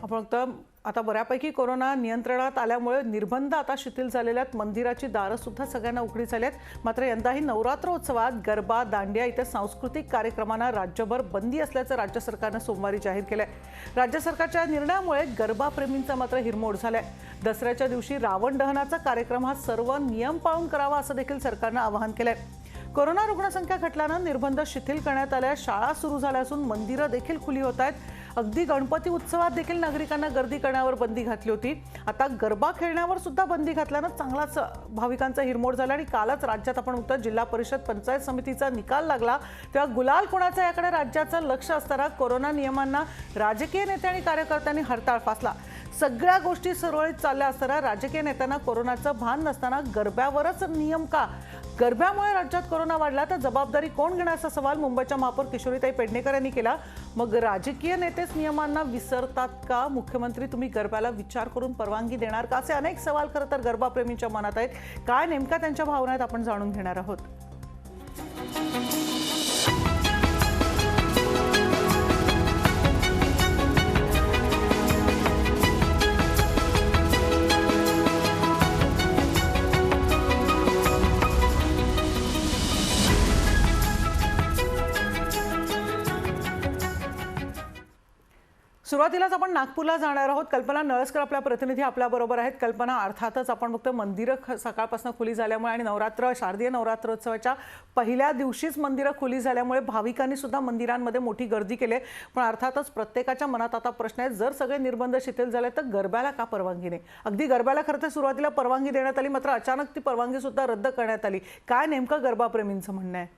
आपण आता बऱ्यापैकी कोरोना नियंत्रणात आल्यामुळे निर्बंध आता शिथिल झालेले आहेत। मंदिराची दारं सुद्धा सगळ्यांना उघडी झाली आहेत। मात्र यंदाही नवरात्र उत्सवात गरबा, दांडिया इतर सांस्कृतिक कार्यक्रमांना राज्यभर बंदी असल्याचं राज्य सरकारने सोमवारी जाहीर केलंय। राज्य सरकारच्या निर्णयामुळे गरबा प्रेमींचा मात्र हिरमोड झालाय। दसऱ्याच्या दिवशी रावण दहनाचा कार्यक्रम हा सर्व नियम पाळून करावा असं देखील सरकारने आवाहन केलंय। कोरोना रुग्णसंख्या घटल्याने निर्बंध शिथिल करण्यात आले। शाळा सुरू झाल्या असून मंदिरं देखील खुली होत आहेत। अगदी गणपती उत्सवात देखील नागरिकांना गर्दी करण्यावर बंदी घातली होती। आता गरबा खेळण्यावर सुद्धा बंदी घातल्याने चांगलाच भाविकांचा हिरमोड झाला। आणि कालच राज्यात आपण उत्तर जिल्हा परिषद पंचायत समितीचा निकाल लागला तेव्हा गुलाल कोणाचा याकडे राज्याचं लक्ष असताना कोरोना नियमांना राजकीय नेते आणि कार्यकर्त्यांनी हरताळ फासला। सगळ्या गोष्टी सुरळीत चालल्या असताना राजकीय नेत्यांना कोरोनाचं भान नसताना गरब्यावरच नियम का? गरब्यामुळे राज्यात कोरोना वाढला तर जबाबदारी कोण घेणार असा सवाल मुंबईच्या महापौर किशोरीताई पेडणेकर यांनी केला। मग राजकीय नेतेच नियमांना विसरतात का? मुख्यमंत्री तुम्ही गरब्याला विचार करून परवानगी देणार का? असे अनेक सवाल खरं तर गरबा प्रेमींच्या मनात आहेत। काय नेमका त्यांच्या भावना आहेत आपण जाणून घेणार आहोत। सुरुवातीलाच आपण नागपूरला जाणार आहोत। कल्पना नळसकर आपल्या प्रतिनिधी आपल्या बरोबर आहेत। कल्पना, अर्थातच आपण बघतो मंदिरं सकाळपासून खुली झाल्यामुळे आणि शारदीय नवरात्रोत्सवाच्या पहिल्या दिवशीच मंदिरं खुली झाल्यामुळे भाविकांनी सुद्धा मंदिरांमध्ये मोठी गर्दी केली। पण अर्थातच प्रत्येकाच्या मनात आता प्रश्न आहे, जर सगळे निर्बंध शिथिल झाले तर गरब्याला का परवानगी नाही? अगदी गरब्याला खरं तर सुरुवातीला परवानगी देण्यात आली, मात्र अचानक ती परवानगी सुद्धा रद्द करण्यात आली। काय नेमकं गरबा प्रेमींचं म्हणणं आहे?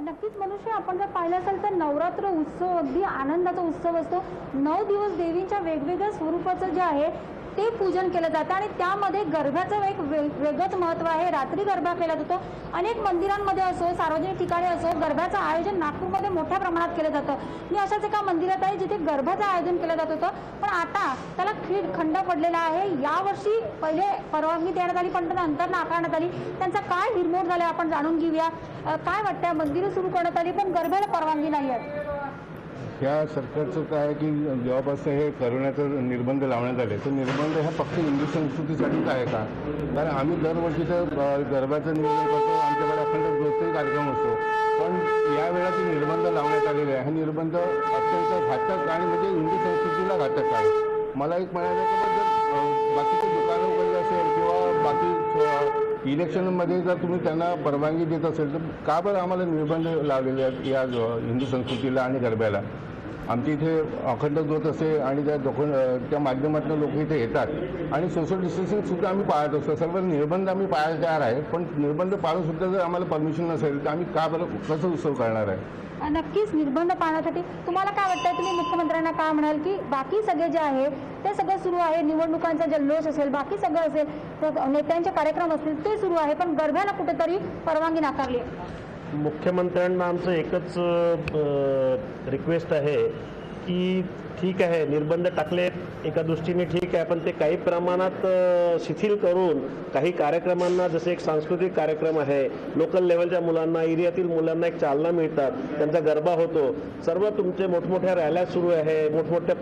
नक्कीच मनुष्य, आपण जर पाहिलं असेल तर नवरात्र उत्सव अगदी आनंदाचा उत्सव असतो। 9 दिवस देवींच्या वेगवेगळ्या स्वरूपाचं जे आहे ते पूजन केलं जातं आणि त्यामध्ये गरब्याचं एक वेगळंच महत्त्व आहे। रात्री गरबा केला जातो। अनेक मंदिरांमध्ये असो, सार्वजनिक ठिकाणी असो, गरब्याचं आयोजन नागपूरमध्ये मोठ्या प्रमाणात केलं जातं। मी अशाच एका मंदिरात आहे जिथे गरब्याचं आयोजन केलं जात होतं, पण आता त्याला खंड पडलेला आहे। यावर्षी पहिले परवानगी देण्यात आली पण नंतर नाकारण्यात आली। त्यांचा काय हिरमोड झाला आपण जाणून घेऊया। काय वाटतं? मंदिरं सुरू करण्यात आली पण गरब्याला परवानगी नाही आहे। ह्या सरकारचं काय आहे की जेव्हापासून हे करोनाचं निर्बंध लावण्यात आले तर निर्बंध ह्या फक्त हिंदू संस्कृतीसाठीच आहे का? कारण आम्ही दरवर्षीचं गरब्याचं नियोजन करतो, आमच्याकडे अखंड जोतही कार्यक्रम असतो, पण यावेळेला ते निर्बंध लावण्यात आलेले आहे। हा निर्बंध अत्यंत घातक आणि म्हणजे हिंदू संस्कृतीला घातक आहे। मला एक म्हणायचं की जर बाकीचे दुकानं वगैरे असेल किंवा बाकी इलेक्शनमध्ये जर तुम्ही त्यांना परवानगी देत असेल तर का बरं आम्हाला निर्बंध लावलेले आहेत या हिंदू संस्कृतीला आणि गरब्याला? आमच्या इथे अखंड ज्योत असे आणि त्या माध्यमातून लोक इथे येतात आणि सोशल डिस्टन्सिंगसुद्धा आम्ही पाळत असतो। सर्व निर्बंध आम्ही पाळायला तयार आहे, पण निर्बंध पाळूनसुद्धा जर आम्हाला परमिशन नसेल तर आम्ही का बरं कसं उत्सव करणार आहे? नक्कीच निर्बंध पाळण्यासाठी तुम्हाला काय वाटतं? तुम्ही मुख्यमंत्र्यांना काय म्हणाल की बाकी सगळे जे आहे ते सगळं सुरू आहे, निवडणुकांचा जल्लोष असेल, बाकी सगळं असेल, नेत्यांचे कार्यक्रम असतील ते सुरू आहे, पण गरब्याला कुठेतरी परवानगी नाकारली आहे? मुख्यमंत्र्यांना आमचं एकच रिक्वेस्ट आहे की ठीक आहे, निर्बंध टाकलेत एका दृष्टीने ठीक आहे, पण ते काही प्रमाणात शिथिल करून काही कार्यक्रमांना, जसे एक सांस्कृतिक कार्यक्रम आहे, लोकल लेवलच्या मुलांना, एरियातील मुलांना एक चालना मिळतात, त्यांचा गरबा होतो। सर्व तुमचे मोठमोठ्या रॅल्या सुरू आहे, मोठमोठ्या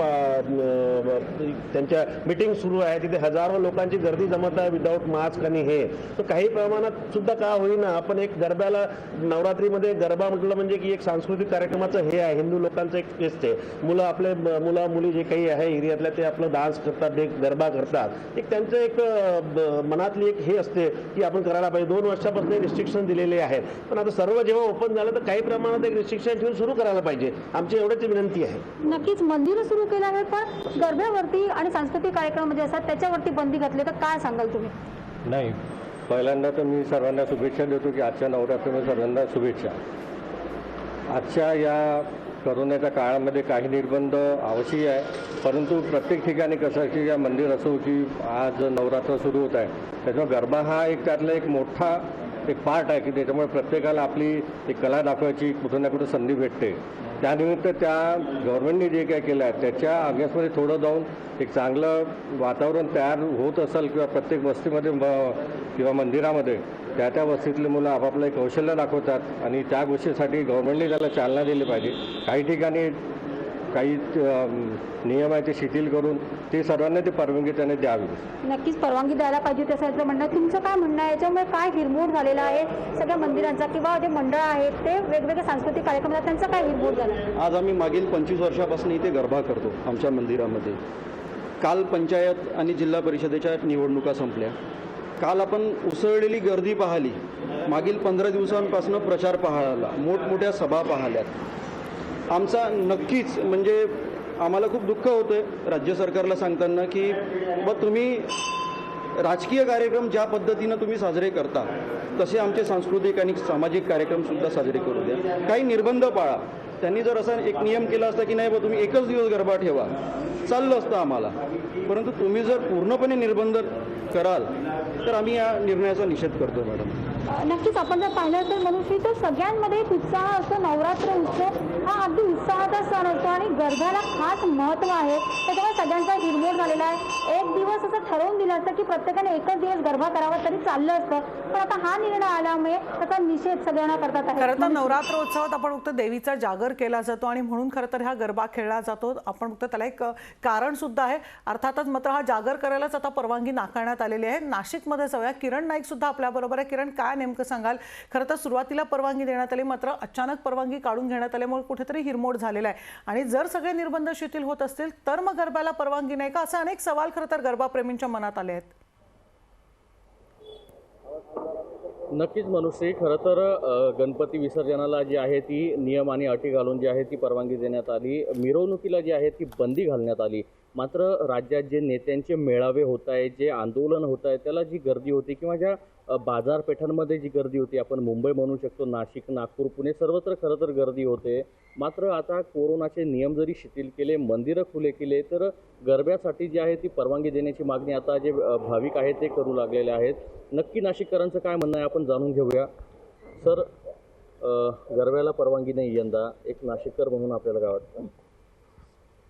त्यांच्या मीटिंग सुरू आहे, तिथे हजारो लोकांची गर्दी जमत आहे विदाऊट मास्क आणि हे, तर काही प्रमाणात सुद्धा का होईना आपण एक गरब्याला, नवरात्रीमध्ये गरबा म्हटलं म्हणजे की एक सांस्कृतिक कार्यक्रमाचं हे आहे, हिंदू लोकांचं एक टेस्ट आहे। मुलं आपले मुली जे काही आहे एरियातल्या ते आपलं डान्स करतात, एक गरबा करतात, एक त्यांचं एक मनातली एक हे असते की आपण करायला पाहिजे। 2 वर्षापासून रिस्ट्रिक्शन दिलेले आहेत, पण आता सर्व जेव्हा ओपन झालं तर काही प्रमाणात एक रिस्ट्रिक्शन ठेवून सुरू करायला पाहिजे, आमची एवढीच विनंती आहे। नक्कीच मंदिरं सुरू केलं आहे, पण गरब्यावरती आणि सांस्कृतिक कार्यक्रमामध्ये असतात त्याच्यावरती बंदी घातली, तर काय सांगाल तुम्ही? नाही, पहिल्यांदा तर मी सर्वांना शुभेच्छा देतो की आजच्या नवरात्रीमध्ये सर्वांना शुभेच्छा। आजच्या या कोरोनाच्या काळामध्ये काही निर्बंध आवश्यक आहे, परंतु प्रत्येक ठिकाणी कसं की या मंदिर असो की आज नवरात्र सुरू होत आहे, त्याच्यामुळे गरबा हा एक त्यातला एक मोठा एक पार्ट आहे की त्याच्यामुळे प्रत्येकाला आपली एक कला दाखवायची कुठं ना कुठं संधी भेटते। त्यानिमित्त त्या गव्हर्नमेंटने जे काय केलं आहे त्याच्या अगेन्स्टमध्ये थोडं जाऊन एक चांगलं वातावरण तयार होत असेल किंवा प्रत्येक वस्तीमध्ये किंवा मंदिरामध्ये त्या वस्तीतले मुलं आपापलं कौशल्य दाखवतात आणि त्या गोष्टीसाठी गव्हर्नमेंटने त्याला चालना दिली पाहिजे। काही ठिकाणी काही नियम आहे ते शिथिल करून ते सर्वांना ते परवानगी त्याने द्यावी. नक्कीच परवानगी द्यायला पाहिजे त्याचं याचं म्हणणं आहे. तुमचं काय म्हणणं आहे याच्यामुळे काय हिरमोड झालेला आहे सगळ्या मंदिरांचा किंवा जे मंडळ आहेत ते वेगवेगळे सांस्कृतिक कार्यक्रम आहेत त्यांचा काय हिरमोड झाला? आज आम्ही मागील 25 वर्षापासून इथे गरबा करतो आमच्या मंदिरामध्ये. काल पंचायत आणि जिल्हा परिषदेच्या निवडणुका संपल्या. काल आपण उसळलेली गर्दी पाहिली. मागील 15 दिवसांपासून प्रचार पाहायला, मोठमोठ्या सभा पाहिल्यात. आमचा नक्कीच म्हणजे आम्हाला खूप दुःख होतं राज्य सरकारला सांगताना की तुम्ही राजकीय कार्यक्रम ज्या पद्धतीनं तुम्ही साजरे करता तसे आमचे सांस्कृतिक आणि सामाजिक कार्यक्रमसुद्धा साजरे करू द्या. काही निर्बंध पाळा. त्यांनी जर असा एक नियम केला असता की नाही तुम्ही एकच दिवस गरबा ठेवा, चाललं असतं आम्हाला. परंतु तुम्ही जर पूर्णपणे निर्बंध कराल तर आम्ही या निर्णयाचा निषेध करतो मॅडम. नक्कीच आपण जर पाहिलं असेल मनुष्य तर सगळ्यांमध्ये एक उत्साह असतो. नवरात्र उत्सव हा अगदी उत्साहाचा सण असतो आणि गरब्याला खास महत्त्व आहे. त्याच्यामुळे सगळ्यांचा हिरमोड झालेला आहे. एक दिवस असं ठरवून दिलं असतं की प्रत्येकाने एकच दिवस गरबा करावा तरी चाललं असतं, पण आता हा निर्णय आल्यामुळे त्याचा निषेध सगळ्यांना करतात आहे. खरं तर नवरात्र उत्सवात आपण फक्त देवीचा जागर केला जातो आणि म्हणून खरं तर हा गरबा खेळला जातो. आपण फक्त त्याला एक कारण सुद्धा आहे. अर्थातच मात्र हा जागर करायलाच आता परवानगी नाकारण्यात आलेली आहे. नाशिकमध्ये जाऊया, किरण नाईक सुद्धा आपल्या बरोबर आहे. किरण, काय नेमकं सांगाल? खरं तर सुरुवातीला परवानगी देण्यात आली, मात्र अचानक परवानगी काढून घेण्यात आल्यामुळे कुठेतरी हिरमोड झालेला आहे. आणि जर सगळे निर्बंध शिथिल होत असतील तर मग गरब्याला परवानगी नाही का, असे अनेक सवाल खरं तर गरबा प्रेमींच्या मनात आले आहेत. नक्कीच मनुष्य, खरं तर गणपती विसर्जनाला जी आहे ती नियम आणि अटी घालून जी आहे ती परवानगी देण्यात आली. मिरवणुकीला जी आहे ती बंदी घालण्यात आली. मात्र राज्यात जे नेत्यांचे मेळावे होत आहेत, जे आंदोलन होत आहे, त्याला जी गर्दी होती किंवा ज्या बाजारपेठांमध्ये जी गर्दी होती, आपण मुंबई म्हणू शकतो, नाशिक, नागपूर, पुणे, सर्वत्र खरं तर गर्दी होते. मात्र आता कोरोनाचे नियम जरी शिथिल केले, मंदिरं खुले केले, तर गरब्यासाठी जी आहे ती परवानगी देण्याची मागणी आता जे भाविक आहेत ते करू लागलेले आहेत. नक्की नाशिककरांचं काय म्हणणं आहे आपण जाणून घेऊया. सर, गरब्याला परवानगी नाही यंदा, एक नाशिककर म्हणून आपल्याला काय वाटतं?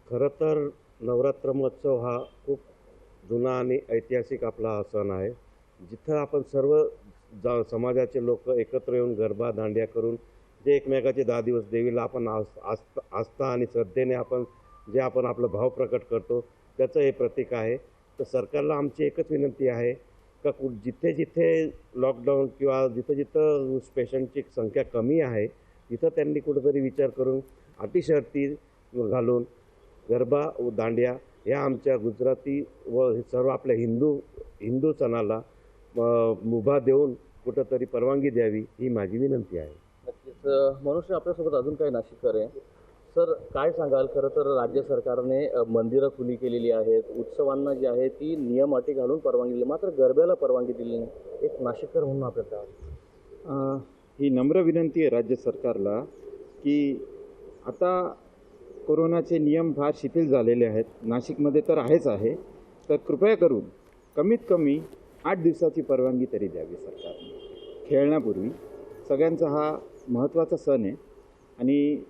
खरं तर नवरात्र महोत्सव हा खूप जुना आणि ऐतिहासिक आपला सण आहे, जिथं आपण सर्व समाजाचे लोक एकत्र येऊन गरबा दांडिया करून जे एकमेकाचे 10 दिवस देवीला आपण आस्था आणि श्रद्धेने आपण आपलं भाव प्रकट करतो त्याचं हे प्रतीक आहे. तर सरकारला आमची एकच विनंती आहे का जिथे जिथे लॉकडाऊन किंवा जिथं जिथं पेशंटची संख्या कमी आहे तिथं त्यांनी कुठेतरी विचार करून अटी शर्ती घालून गरबा व दांडिया या आमच्या गुजराती व सर्व आपल्या हिंदू सणाला मुभा देऊन कुठंतरी परवानगी द्यावी ही माझी विनंती आहे. नक्कीच मनुष्य, आपल्यासोबत अजून काही नाशिककर आहे. सर, काय सांगाल? खरं तर राज्य सरकारने मंदिरं खुली केलेली आहेत, उत्सवांना जी आहे ती नियम अटी घालून परवानगी दिली, मात्र गरब्याला परवानगी दिली नाही. एक नाशिककर म्हणून आपल्याला ही नम्र विनंती आहे राज्य सरकारला की आता कोरोनाचे नियम फार शिथिल झालेले आहेत, नाशिकमध्ये तर आहेच आहे, तर कृपया करून कमीत कमी 8 दिवसाची परवानगी तरी द्यावी सरकारने. खेळण्यापूर्वी सगळ्यांचा हा महत्त्वाचा सण आहे आणि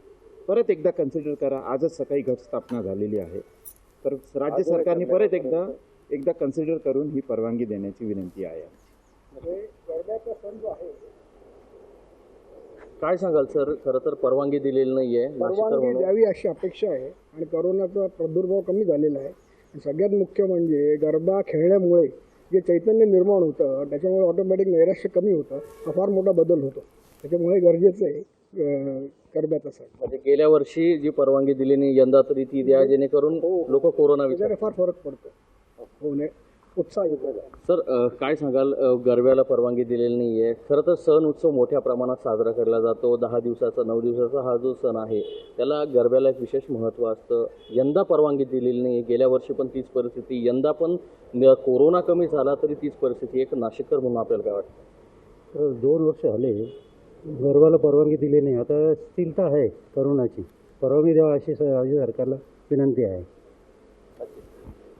परत एकदा कन्सिडर करा. आजच सकाळी घटस्थापना झालेली आहे, तर राज्य सरकारने परत एकदा कन्सिडर करून ही परवानगी देण्याची विनंती आहे. काय सांगाल सर? खरं तर परवानगी दिलेली नाही आहे, परवानगी द्यावी अशी अपेक्षा आहे. आणि करोनाचा प्रादुर्भाव कमी झालेला आहे. सगळ्यात मुख्य म्हणजे गरबा खेळण्यामुळे जे चैतन्य निर्माण होतं त्याच्यामुळे ऑटोमॅटिक नैराश्य कमी होतं, हा फार मोठा बदल होतो. त्याच्यामुळे गरजेचं आहे गरब्याचा सण. म्हणजे गेल्या वर्षी जी परवानगी दिली नाही यंदा तरी ती द्या, जेणेकरून लोक कोरोना विचार. फार फरक पडतो, होणे उत्साह येतो. सर, काय सांगाल? गरब्याला परवानगी दिलेली नाही आहे. खरं तर सण उत्सव मोठ्या प्रमाणात साजरा केला जातो. 10 दिवसाचा 9 दिवसाचा हा जो सण आहे त्याला गरब्याला एक विशेष महत्त्व असतं. यंदा परवानगी दिलेली नाही. गेल्या वर्षी पण तीच परिस्थिती, यंदा पण कोरोना कमी झाला तरी तीच परिस्थिती. एक नाशिककर म्हणून आपल्याला काय वाटतं? 2 वर्ष झाले गरबाला परवानगी दिली नाही. आता स्थिरता आहे करोनाची, परवानगी द्यावा अशी सरकारला विनंती आहे.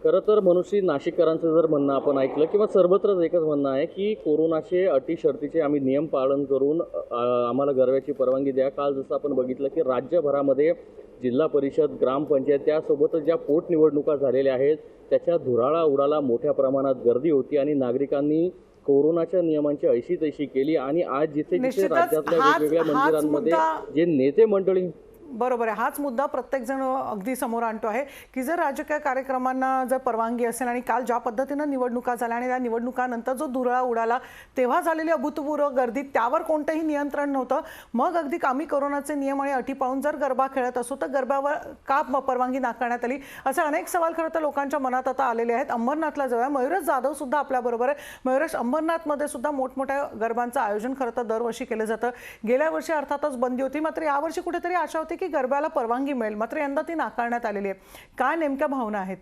खरं तर मनुष्य, नाशिककरांचं जर म्हणणं आपण ऐकलं किंवा सर्वत्रच एकच म्हणणं आहे की कोरोनाचे अटी शर्तीचे आम्ही नियम पालन करून आम्हाला गरब्याची परवानगी द्या. काल जसं आपण बघितलं की राज्यभरामध्ये जिल्हा परिषद, ग्रामपंचायत त्यासोबतच ज्या पोटनिवडणुका झालेल्या आहेत त्याच्या धुराळा उडाला, मोठ्या प्रमाणात गर्दी होती आणि नागरिकांनी कोरोनाच्या नियमांची ऐशी तैशी केली. आणि आज जिथे जिथे राज्यातल्या वेगवेगळ्या मंदिरांमध्ये जे नेते मंडळी बरोबर आहे. हाच मुद्दा प्रत्येकजण अगदी समोर आणतो आहे की जर राजकीय कार्यक्रमांना जर परवानगी असेल आणि काल ज्या पद्धतीनं निवडणुका झाल्या आणि त्या निवडणुकानंतर जो धुरळा उडाला तेव्हा झालेली अभूतपूर्व गर्दी त्यावर कोणतंही नियंत्रण नव्हतं, मग अगदी आम्ही कोरोनाचे नियम आणि अटी पाळून जर गरबा खेळत असू तर गरबावर का परवानगी नाकारण्यात आली, असे अनेक सवाल खरं तर लोकांच्या मनात आता आलेले आहेत. अंबरनाथला जाऊया. मयुरेश जाधव सुद्धा आपल्याबरोबर आहे. मयुरेश, अंबरनाथमध्ये सुद्धा मोठमोठ्या गरबांचं आयोजन खरं तर दरवर्षी केलं जातं. गेल्या वर्षी अर्थातच बंदी होती, मात्र यावर्षी कुठेतरी आशा होती की गरब्याला परवानगी मिळेल, मात्र यंदा ती नाकारण्यात आलेली आहे. काय नेमक्या भावना आहेत?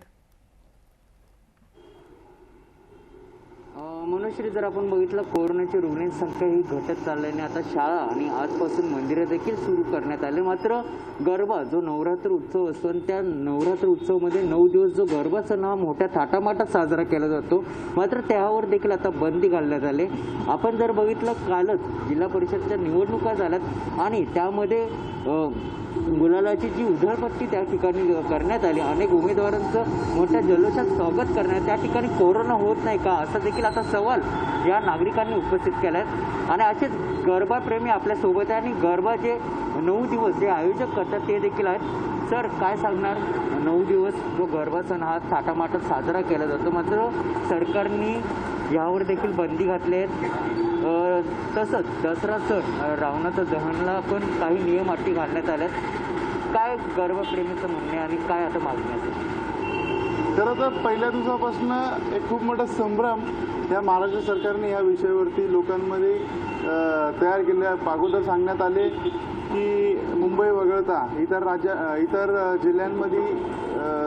मनुश्री, जर आपण बघितलं कोरोनाची रुग्णांची संख्या ही घटत चालल्याने आता शाळा आणि आजपासून मंदिरं देखील सुरू करण्यात आले. मात्र गरबा जो नवरात्र उत्सव असतो आणि त्या नवरात्र उत्सवमध्ये 9 दिवस जो गरबा सण हा मोठ्या थाटामाटात साजरा केला जातो, मात्र त्यावर देखील आता बंदी घालण्यात आले. आपण जर बघितलं कालच जिल्हा परिषदच्या निवडणुका झाल्यात आणि त्यामध्ये गुलालाची जी उधळपट्टी त्या ठिकाणी करण्यात आली, अनेक उमेदवारांचं मोठ्या जल्लोषात स्वागत करण्यात, त्या ठिकाणी कोरोना होत नाही का असा देखील आता सवाल या नागरिकांनी उपस्थित केला आहे. आणि असेच गरबाप्रेमी आपल्यासोबत आहे आणि गरबा जे 9 दिवस जे आयोजक करतात ते देखील आहेत. सर, काय सांगणार? 9 दिवस जो गरबा सण हा थाटामाटात साजरा केला जातो, मात्र सरकारने यावर देखील बंदी घातली आहे. तसंच दसरा सण रावणाचं दहनला पण काही नियम अटी घालण्यात आल्यात. काय गरबाप्रेमीचं म्हणणे आणि काय आता मागणी असेल? खरं तर पहिल्या दिवसापासून एक खूप मोठा संभ्रम या महाराष्ट्र सरकारने या विषयावरती लोकांमध्ये तयार केले. अगोदर सांगण्यात आले की मुंबई वगळता इतर जिल्ह्यांमध्ये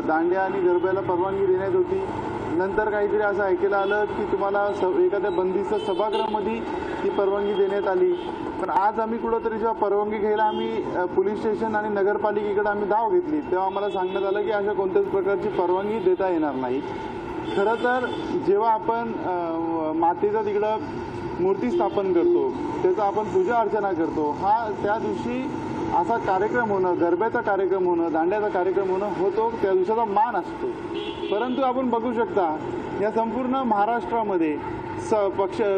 दांडिया आणि गरब्याला परवानगी देण्यात होती. नंतर काहीतरी असं ऐकायला आलं की तुम्हाला एखाद्या बंदिस्त सभागृहामध्ये ती परवानगी देण्यात आली. पण आज आम्ही कुठंतरी जेव्हा परवानगी घ्यायला आम्ही पोलीस स्टेशन आणि नगरपालिकेकडे आम्ही धाव घेतली, तेव्हा आम्हाला सांगण्यात आलं की अशा कोणत्याच प्रकारची परवानगी देता येणार नाही. खरं तर जेव्हा आपण मातेचा तिकडं मूर्ती स्थापन करतो, त्याचा आपण पूजा अर्चना करतो, त्या दिवशी असा कार्यक्रम होणं, गरब्याचा कार्यक्रम होणं, दांड्याचा कार्यक्रम होणं होतो, त्या दिवसाचा मान असतो. परंतु आपण बघू शकता या संपूर्ण महाराष्ट्रामध्ये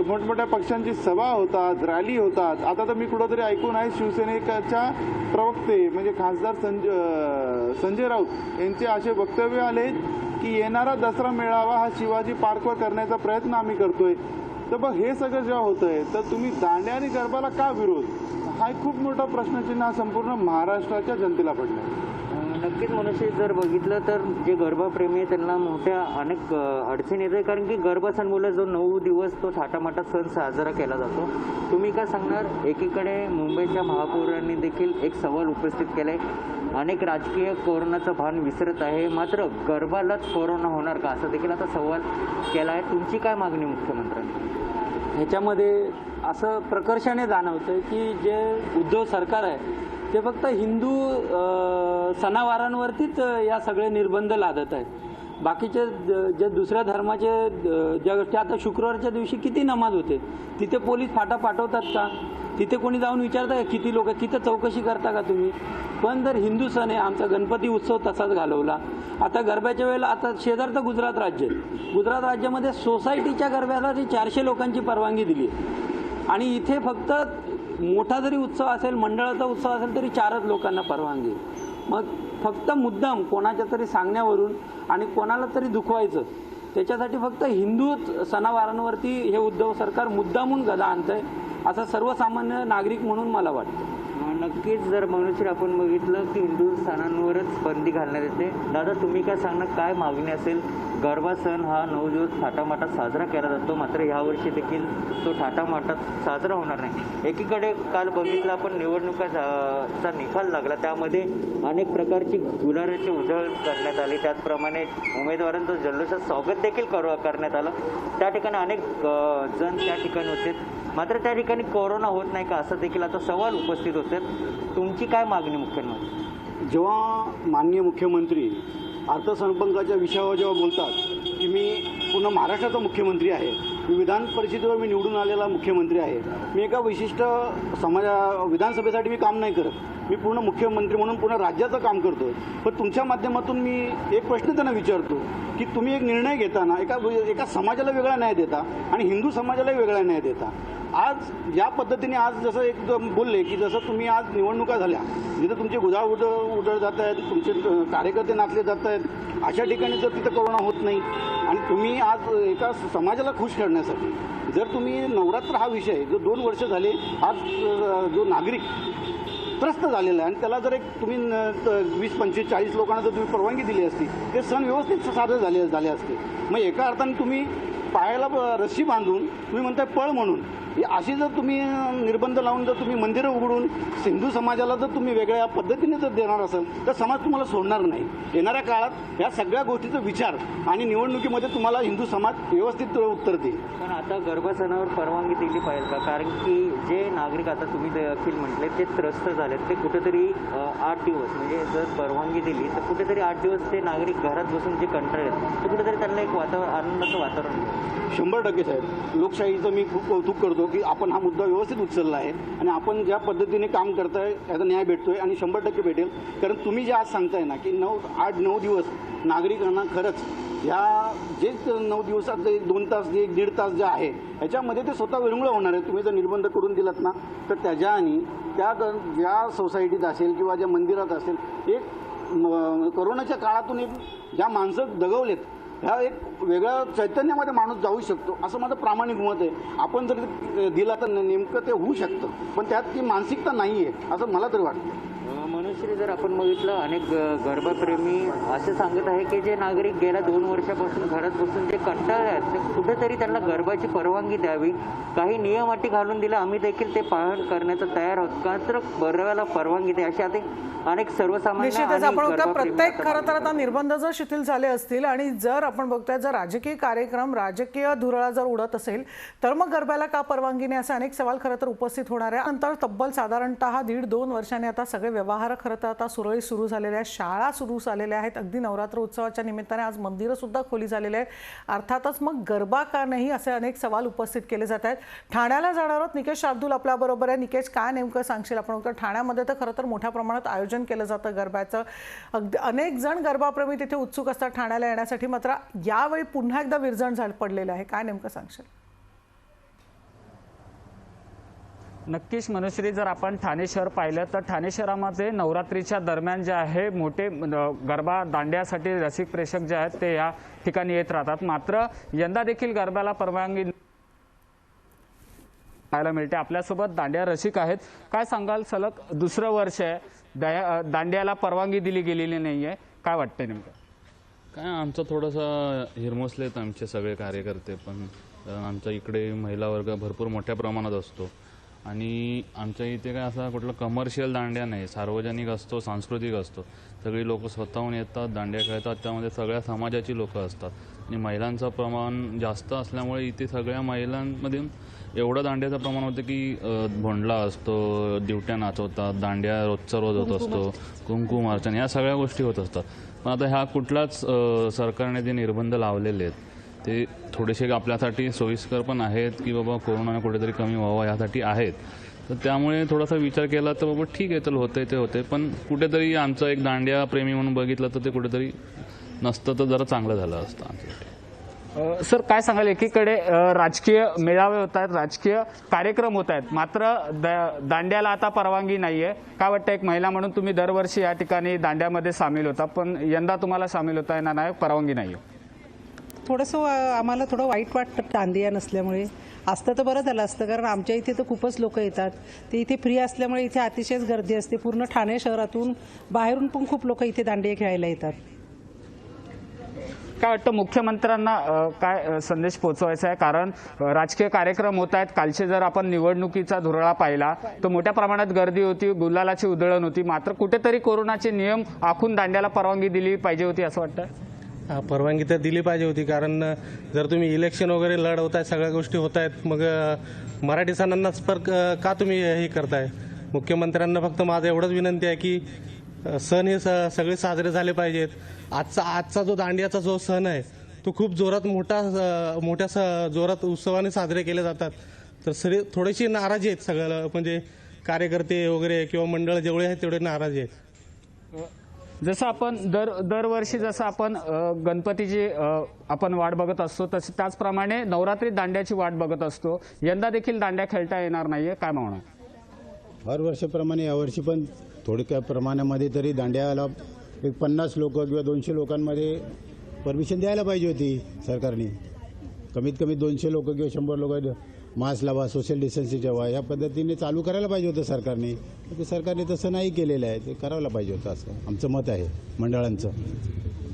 मोठमोठ्या पक्षांची सभा होतात, रॅली होतात. आता तर मी कुठंतरी ऐकून आहे शिवसेनेच्या प्रवक्ते म्हणजे खासदार संजय राऊत यांचे असे वक्तव्य आले की येणारा दसरा मेळावा हा शिवाजी पार्कवर करण्याचा प्रयत्न आम्ही करतोय. तर बघ, हे सगळं जेव्हा होतंय तर तुम्ही दांड्या आणि गरबाला का विरोध, हा एक खूप मोठा प्रश्नचिन्ह हा संपूर्ण महाराष्ट्राच्या जनतेला पडला आहे. नक्कीच मनुष्य जर बघितलं तर जे गरबाप्रेमी आहे त्यांना मोठ्या अनेक अडचणी येते, कारण की गरबा सण बोलला जो 9 दिवस तो थाटामाटात सण साजरा केला जातो. तुम्ही काय सांगणार? एकीकडे मुंबईच्या महापौरांनी देखील एक सवाल उपस्थित केलाय, अनेक राजकीय कोरोनाचं भान विसरत आहे, मात्र गरबालाच कोरोना होणार का असा देखील आता सवाल केला आहे. तुमची काय मागणी मुख्यमंत्र्यांनी? ह्याच्यामध्ये असं प्रकर्षाने जाणवतं की जे उद्धव सरकार आहे ते फक्त हिंदू सणावारांवरतीच या सगळे निर्बंध लादत आहेत. बाकीचे जे दुसऱ्या धर्माचे ज्या गोष्टी, आता शुक्रवारच्या दिवशी किती नमाज होते, तिथे पोलीस फाटा पाठवतात का? तिथे कोणी जाऊन विचारता का किती लोक, तिथं चौकशी करता का तुम्ही? पण जर हिंदू सण आहे, आमचा गणपती उत्सव तसाच घालवला. आता गरब्याच्या वेळेला आता शेजारचं गुजरात राज्य आहे, गुजरात राज्यामध्ये सोसायटीच्या गरब्याला 400 लोकांची परवानगी दिली आणि इथे फक्त मोठा जरी उत्सव असेल, मंडळाचा उत्सव असेल तरी 4च लोकांना परवानगी. मग फक्त मुद्दाम कोणाच्या तरी सांगण्यावरून आणि कोणाला तरी दुखवायचं, त्याच्यासाठी फक्त हिंदू सणावारांवरती हे उद्धव सरकार मुद्दामून गदा आणतंय असं सर्वसामान्य नागरिक म्हणून मला वाटतं. नक्कीच जर मनुष्य आपण बघितलं की हिंदू सणांवरच बंदी घालण्यात येते. दादा, तुम्ही काय सांगणार? काय मागणी असेल? गरबा सण हा 9 दिवस थाटामाटात साजरा केला जातो, मात्र यावर्षी देखील तो थाटामाटात साजरा होणार नाही. एकीकडे काल बघितलं आपण निवडणुकाचा निकाल लागला, त्यामध्ये अनेक प्रकारची गुलालाची उधळ करण्यात आली, त्याचप्रमाणे उमेदवारांचं जल्लोषात स्वागत देखील करण्यात आलं. त्या ठिकाणी अनेक जण त्या ठिकाणी होते, मात्र त्या ठिकाणी कोरोना होत नाही का असा देखील आता सवाल उपस्थित होते. तुमची काय मागणी मुख्यमंत्री? जेव्हा माननीय मुख्यमंत्री अर्थसंकल्पाच्या विषयावर जेव्हा बोलतात की मी पूर्ण महाराष्ट्राचा मुख्यमंत्री आहे, मी विधान परिषदेवर मी निवडून आलेला मुख्यमंत्री आहे, मी एका विशिष्ट विधानसभेसाठी मी काम नाही करत, मी पूर्ण मुख्यमंत्री म्हणून पूर्ण राज्याचं काम करतो. पण तुमच्या माध्यमातून मी एक प्रश्न त्यांना विचारतो की तुम्ही एक निर्णय घेताना एका समाजाला वेगळा न्याय देता आणि हिंदू समाजाला वेगळा न्याय देता. आज या पद्धतीने आज जसं एकदम बोलले की जसं तुम्ही आज निवडणुका झाल्या जिथं तुमचे गुढा उधळ जात आहेत, तुमचे कार्यकर्ते नाचले जात आहेत, अशा ठिकाणी जर तिथं कोरोना होत नाही आणि तुम्ही आज एका समाजाला खुश करण्यासाठी जर तुम्ही नवरात्र हा विषय जो 2 वर्ष झाले आज जो नागरिक त्रस्त झालेला आहे आणि त्याला जर एक तुम्ही 20, 25, 40 लोकांना जर तुम्ही परवानगी दिली असती ते सण व्यवस्थित साजरे झाले असते. मग एका अर्थाने तुम्ही पायाला रस्सी बांधून तुम्ही म्हणताय पळ म्हणून अशी जर तुम्ही निर्बंध लावून जर तुम्ही मंदिरं उघडून हिंदू समाजाला जर तुम्ही वेगळ्या पद्धतीने जर देणार असाल तर समाज तुम्हाला सोडणार नाही. येणाऱ्या काळात या सगळ्या गोष्टीचा विचार आणि निवडणुकीमध्ये तुम्हाला हिंदू समाज व्यवस्थित उत्तर देईल. पण आता गरबा सणावर परवानगी दिली पाहिजे का? कारण की जे नागरिक आता तुम्ही देखील म्हटले ते त्रस्त झालेत ते कुठेतरी 8 दिवस म्हणजे जर परवानगी दिली तर कुठेतरी 8 दिवस ते नागरिक घरात बसून जे कंटाळलेत तर कुठेतरी त्यांना एक आनंदाचं वातावरण मिळेल. 100% साहेब, लोकशाहीचं मी खूप कौतुक करतो की आपण हा मुद्दा व्यवस्थित उचलला आहे आणि आपण ज्या पद्धतीने काम करताय याचा न्याय भेटतोय आणि 100% भेटेल. कारण तुम्ही जे आज सांगताय ना की 8-9 दिवस नागरिकांना खरंच ह्या जे 9 दिवसात जे 2 तास जे 1-1.5 तास जे आहे ह्याच्यामध्ये ते स्वतः विरंगुळ होणार आहे. तुम्ही जर निर्बंध करून दिलात ना तर त्याच्या आणि त्या ज्या सोसायटीत असेल किंवा ज्या मंदिरात असेल एक कोरोनाच्या काळातून एक ज्या माणसं दगवलेत ह्या एक वेगळ्या चैतन्यामध्ये माणूस जाऊ शकतो असं माझं प्रामाणिक मत आहे. आपण जर दिला तर नेमकं ते होऊ शकतं पण त्यात ती मानसिकता नाही आहे असं मला तरी वाटतं. मनुष्य जर आपण बघितलं अनेक गरबाप्रेमी असं सांगत आहे की जे नागरिक गेल्या 2 वर्षापासून घरात बसून जे कंटाळले आहेत ते कुठेतरी त्यांना गरबाची परवानगी द्यावी. काही नियम अटी घालून दिले आम्ही देखील ते पालन करण्याचं तयार आहोत का तर गरबाला परवानगी द्या अशा अनेक सर्वसामान्य निश्चितच आपण बघतोय प्रत्येक खरं तर आता निर्बंध जर शिथिल झाले असतील आणि जर आपण बघतोय जर राजकीय कार्यक्रम राजकीय धुरळा जर उडत असेल तर मग गरब्याला का परवानगी नाही असे अनेक सवाल खरं तर उपस्थित होणार आहे. नंतर तब्बल साधारणतः 1.5-2 वर्षांनी आता सगळे व्यवहार खरं तर आता सुरळीत सुरू झालेले आहेत. शाळा सुरू झालेल्या आहेत. अगदी नवरात्र उत्सवाच्या निमित्ताने आज मंदिरं सुद्धा खोली झालेली आहेत. अर्थातच मग गरबा का नाही असे अनेक सवाल उपस्थित केले जात आहेत. ठाण्याला जाणार आहोत निकेश शार्दूल आपल्याबरोबर आहे. निकेश काय नेमकं सांगशील? आपण बघतो ठाण्यामध्ये तर खरं तर मोठ्या प्रमाणात आयोजन केलं जातं गरब्याचं. अगदी अनेक जण गरबाप्रेमी तिथे उत्सुक असतात ठाण्याला येण्यासाठी. मात्र यावेळी पुन्हा एकदा विरजण पडलेलं आहे. काय नेमकं सांगशील? नक्कीच मनुश्री, जर आपण ठाणे शहर पाहिलं तर ठाणे शहरामध्ये नवरात्रीच्या दरम्यान जे आहे मोठे गरबा दांड्यासाठी रसिक प्रेक्षक जे आहेत ते या ठिकाणी येत राहतात. मात्र यंदा देखील गरब्याला परवानगी पाहायला मिळते. आपल्यासोबत दांडिया रसिक आहेत. काय सांगाल? सलग 2रं वर्ष आहे दांडियाला परवानगी दिली गेलेली नाही आहे. काय वाटतंय नेमकं? काय आमचं थोडंसं हिरमोसलेत आमचे सगळे कार्यकर्ते पण आमच्या इकडे महिला वर्ग भरपूर मोठ्या प्रमाणात असतो आणि आमच्या इथे काय असा कुठला कमर्शियल दांड्या नाही, सार्वजनिक असतो, सांस्कृतिक असतो. सगळी लोक स्वतःहून येतात, दांड्या खेळतात. त्यामध्ये सगळ्या समाजाची लोक असतात आणि महिलांचं प्रमाण जास्त असल्यामुळे इथे सगळ्या महिलांमध्ये एवढं दांड्याचं प्रमाण होतं की भोंडला असतो, दिवट्या नाचवतात, दांड्या रोजचा रोज होत असतो, कुंकुम अर्चन या सगळ्या गोष्टी होत असतात. पण आता ह्या कुठलाच सरकारने जे निर्बंध लावलेले आहेत ते थोडेसे आपल्यासाठी सोयीस्कर पण आहेत की बाबा कोरोनाने कुठेतरी कमी व्हावा यासाठी आहेत. तर त्यामुळे थोडासा विचार केला तर बाबा ठीक आहे चल होते ते होते. पण कुठेतरी आमचं एक दांड्या प्रेमी म्हणून बघितलं तर ते कुठेतरी नसतं तर जरा चांगलं झालं असतं आमच्यासाठी. सर काय सांगाल? एकीकडे राजकीय मेळावे होत आहेत, राजकीय कार्यक्रम होत आहेत, मात्र दांड्याला आता परवानगी नाही आहे. काय वाटतं एक महिला म्हणून तुम्ही दरवर्षी या ठिकाणी दांड्यामध्ये सामील होता पण यंदा तुम्हाला सामील होता येणार नाही, परवानगी नाही आहे. थोडंसं आम्हाला थोडं वाईट वाटतं दांडिया नसल्यामुळे. असतं तर बरं झालं असतं कारण आमच्या इथे तर खूपच लोक येतात. ते इथे फ्री असल्यामुळे इथे अतिशयच गर्दी असते. पूर्ण ठाणे शहरातून बाहेरून पण खूप लोक इथे दांडिया खेळायला येतात. काय वाटतं मुख्यमंत्र्यांना काय संदेश पोहोचवायचा आहे? कारण राजकीय कार्यक्रम होत आहेत. कालचे जर आपण निवडणुकीचा धुरळा पाहिला तर मोठ्या प्रमाणात गर्दी होती, गुलालाची उधळण होती. मात्र कुठेतरी कोरोनाचे नियम आखून दांड्याला परवानगी दिली पाहिजे होती असं वाटतं? परवानगी तर दिली पाहिजे होती कारण जर तुम्ही इलेक्शन वगैरे लढवताय, सगळ्या गोष्टी होत आहेत, मग मराठी सणांनाच पर का तुम्ही हे करताय? मुख्यमंत्र्यांना फक्त माझं एवढंच विनंती आहे की सण हे सगळे साजरे झाले पाहिजेत. आजचा जो दांडियाचा जो सण आहे तो खूप जोरात मोठ्या जोरात उत्सवाने साजरे केले जातात. तर थोडीशी नाराजी आहेत सगळं म्हणजे कार्यकर्ते वगैरे किंवा मंडळ जेवढे आहेत तेवढे नाराजी आहेत. जसं आपण दरवर्षी जसं आपण गणपतीची आपण वाट बघत असतो तसं त्याचप्रमाणे नवरात्री दांड्याची वाट बघत असतो. यंदा देखील दांड्या खेळता येणार नाहीये, काय म्हणणं? हर वर्षाप्रमाणे यावर्षी पण थोडक्या प्रमाणामध्ये तरी दांड्याला एक 50 लोक किंवा 200 लोकांमध्ये परमिशन द्यायला पाहिजे होती सरकारने. कमीत कमी 200 लोक किंवा 100 लोक मास्क लावा, सोशल डिस्टन्सिंग ठेवा, या पद्धतीने चालू करायला पाहिजे होतं सरकारने. ते सरकारने तसं नाही केलेलं आहे. ते करायला पाहिजे होतं असं आमचं मत आहे मंडळांचं.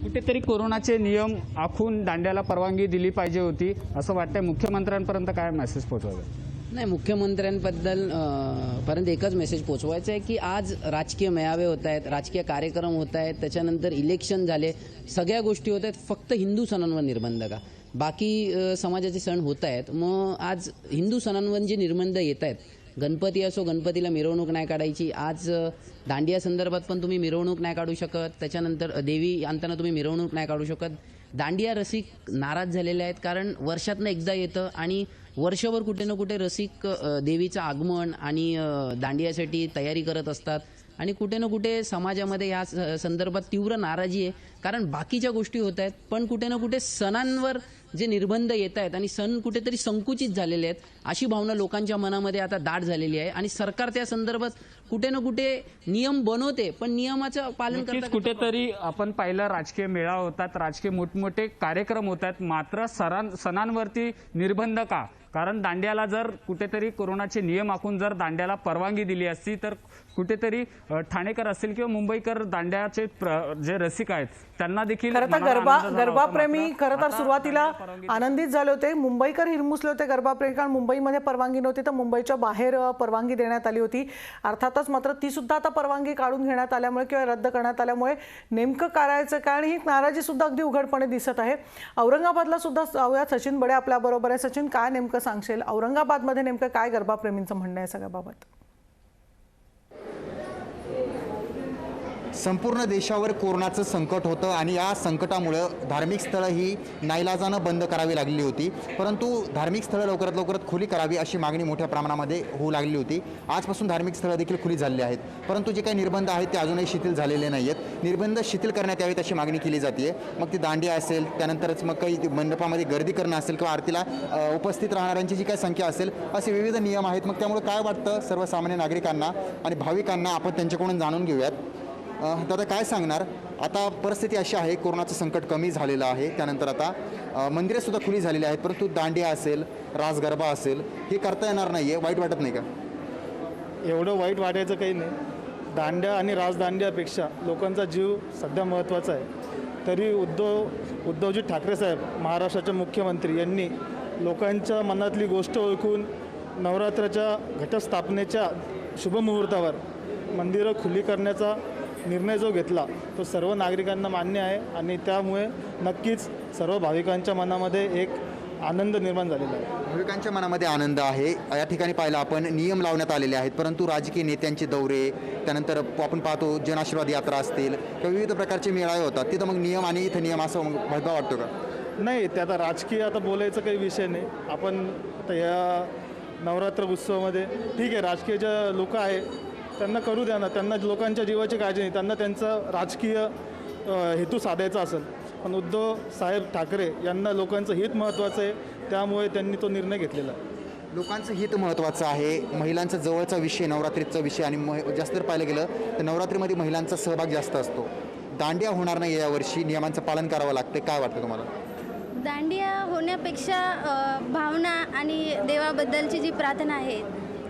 कुठेतरी कोरोनाचे नियम आखून दांड्याला परवानगी दिली पाहिजे होती असं वाटतंय. मुख्यमंत्र्यांपर्यंत काय मेसेज पोहोचवायचा? नाही, मुख्यमंत्र्यांबद्दल पर्यंत एकच मेसेज पोचवायचा आहे की आज राजकीय मेळावे होत आहेत, राजकीय कार्यक्रम होत आहेत, त्याच्यानंतर इलेक्शन झाले, सगळ्या गोष्टी होत आहेत. फक्त हिंदू सणांवर निर्बंध का? बाकी समाजाचे सण होत आहेत, मग आज हिंदू सणांवर जे निर्बंध येत आहेत, गणपती असो, गणपतीला मिरवणूक नाही काढायची. आज दांडिया संदर्भात पण तुम्ही मिरवणूक नाही काढू शकत. त्याच्यानंतर देवी आणताना तुम्ही मिरवणूक नाही काढू शकत. दांडिया रसिक नाराज झालेले आहेत, कारण वर्षातनं एकदा येतं आणि वर्षभर कुठे ना कुठे रसिक देवीचं आगमन आणि दांडियासाठी तयारी करत असतात. आणि कुठे ना कुठे समाजामध्ये या संदर्भात तीव्र नाराजी आहे, कारण बाकीच्या गोष्टी होत आहेत पण कुठे ना कुठे सणांवर जे निर्बंध येत आहेत आणि सण कुठेतरी संकुचित झालेले आहेत, अशी भावना लोकांच्या मनामध्ये आता दाट झालेली आहे. आणि सरकार त्या संदर्भात कुठे ना कुठे नियम बनवते पण नियमाचं पालन करतात. कुठेतरी आपण पाहिलं राजकीय मेळावे होतात, राजकीय मोठमोठे कार्यक्रम होत आहेत, मात्र सणांवरती निर्बंध का? कारण दांड्याला जर कुठेतरी कोरोनाचे नियम आखून जर दांड्याला परवानगी दिली असती तर कुठेतरी ठाणेकर असतील किंवा मुंबईकर दांड्याचे जे रसिक आहेत त्यांना देखील खरं तर गरबाप्रेमी खरं तर सुरुवातीला आनंदित झाले होते. मुंबईकर हिरमुसले होते गरबाप्रेमी, कारण मुंबईमध्ये परवानगी नव्हती तर मुंबईच्या बाहेर परवानगी देण्यात आली होती. अर्थातच मात्र ती सुद्धा आता परवानगी काढून घेण्यात आल्यामुळे किंवा रद्द करण्यात आल्यामुळे नेमकं करायचं काय आणि ही नाराजी सुद्धा अगदी उघडपणे दिसत आहे. औरंगाबादला सुद्धा जाऊया, सचिन बडे आपल्या बरोबर आहे. सचिन, काय नेमकं सांगशील? औरंगाबादमध्ये नेमकं काय गरबाप्रेमींचं म्हणणं आहे सगळ्याबाबत? संपूर्ण देशावर कोरोनाचं संकट होतं आणि या संकटामुळं धार्मिक स्थळं ही नाईलाजानं बंद करावी लागली होती. परंतु धार्मिक स्थळं लवकरात खुली करावी अशी मागणी मोठ्या प्रमाणामध्ये होऊ लागली होती. आजपासून धार्मिक स्थळं देखील खुली झालेली आहेत, परंतु जे काही निर्बंध आहेत ते अजूनही शिथिल झालेले नाही आहेत. निर्बंध शिथिल करण्यात यावेत अशी मागणी केली जाते. मग ती दांडिया असेल, त्यानंतरच मग काही मंडपामध्ये गर्दी करणं असेल किंवा आरतीला उपस्थित राहणाऱ्यांची जी काही संख्या असेल, असे विविध नियम आहेत. मग त्यामुळे काय वाटतं सर्वसामान्य नागरिकांना आणि भाविकांना, आपण त्यांच्याकडून जाणून घेऊयात. दादा, काय सांगणार? आता परिस्थिती अशी आहे, कोरोनाचं संकट कमी झालेलं आहे, त्यानंतर आता मंदिरेसुद्धा खुली झालेली आहेत, परंतु दांडिया असेल, रास गरबा असेल, हे करता येणार नाही आहे. वाईट वाटत नाही का? एवढं वाईट वाटायचं काही नाही. दांड्या आणि राजदांड्यापेक्षा लोकांचा जीव सध्या महत्त्वाचा आहे. तरी उद्धवजी ठाकरे साहेब, महाराष्ट्राचे मुख्यमंत्री, यांनी लोकांच्या मनातली गोष्ट ओळखून नवरात्राच्या घटस्थापनेच्या शुभमुहूर्तावर मंदिरं खुली करण्याचा निर्णय जो घेतला तो सर्व नागरिकांना मान्य आहे आणि त्यामुळे नक्कीच सर्व भाविकांच्या मनामध्ये एक आनंद निर्माण झालेला आहे. भाविकांच्या मनामध्ये आनंद आहे. या ठिकाणी पाहिलं आपण नियम लावण्यात आलेले आहेत, परंतु राजकीय नेत्यांचे दौरे, त्यानंतर आपण पाहतो जनआशीर्वाद यात्रा असतील किंवा विविध प्रकारचे मेळावे होतात, तिथं मग नियम आणि इथं नियम असं भेदभाव वाटतो का? नाही, ते आता राजकीय आता बोलायचं काही विषय नाही. आपण आता या नवरात्र उत्सवामध्ये ठीक आहे, राजकीय जे लोक आहे त्यांना करू द्या ना, त्यांना लोकांच्या जीवाची काळजी नाही, त्यांना त्यांचा राजकीय हेतू साधायचा असेल. पण उद्धव साहेब ठाकरे यांना लोकांचं हित महत्त्वाचं आहे, त्यामुळे त्यांनी तो निर्णय घेतलेला आहे. लोकांचं हित महत्त्वाचं आहे. महिलांचा जवळचा विषय नवरात्रीचा विषय आणि जास्त जर पाहिलं गेलं तर नवरात्रीमध्ये महिलांचा सहभाग जास्त असतो. दांडिया होणार नाही यावर्षी, नियमांचं पालन करावं लागतं. काय वाटतं तुम्हाला? दांडिया होण्यापेक्षा भावना आणि देवाबद्दलची जी प्रार्थना आहे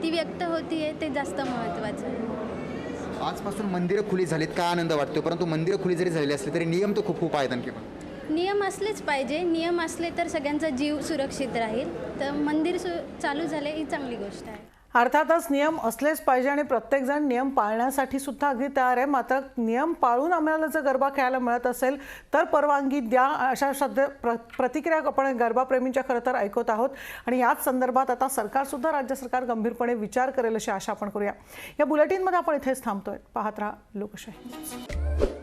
ती व्यक्त होतीये, ते जास्त महत्त्वाचं आहे. आजपासून मंदिरं खुली झालीत, काय आनंद वाटतो. परंतु मंदिरं खुली जरी झालेली असली तरी नियम तर खूप आहेत. आणखी पण नियम असलेच पाहिजे. नियम असले तर सगळ्यांचा जीव सुरक्षित राहील. तर मंदिर चालू झाले ही चांगली गोष्ट आहे. अर्थातच नियम असलेच पाहिजे आणि प्रत्येकजण नियम पाळण्यासाठी सुद्धा अगदी तयार आहे. मात्र नियम पाळून आम्हाला जर गरबा खेळायला मिळत असेल तर परवानगी द्या, अशा सध्या प्रतिक्रिया आपण गरबाप्रेमींच्या खरं तर ऐकत आहोत. आणि याच संदर्भात आता सरकारसुद्धा, राज्य सरकार गंभीरपणे विचार करेल अशी आशा आपण करूया. या बुलेटिनमध्ये आपण इथेच थांबतोय. पाहत राहा लोकशाही.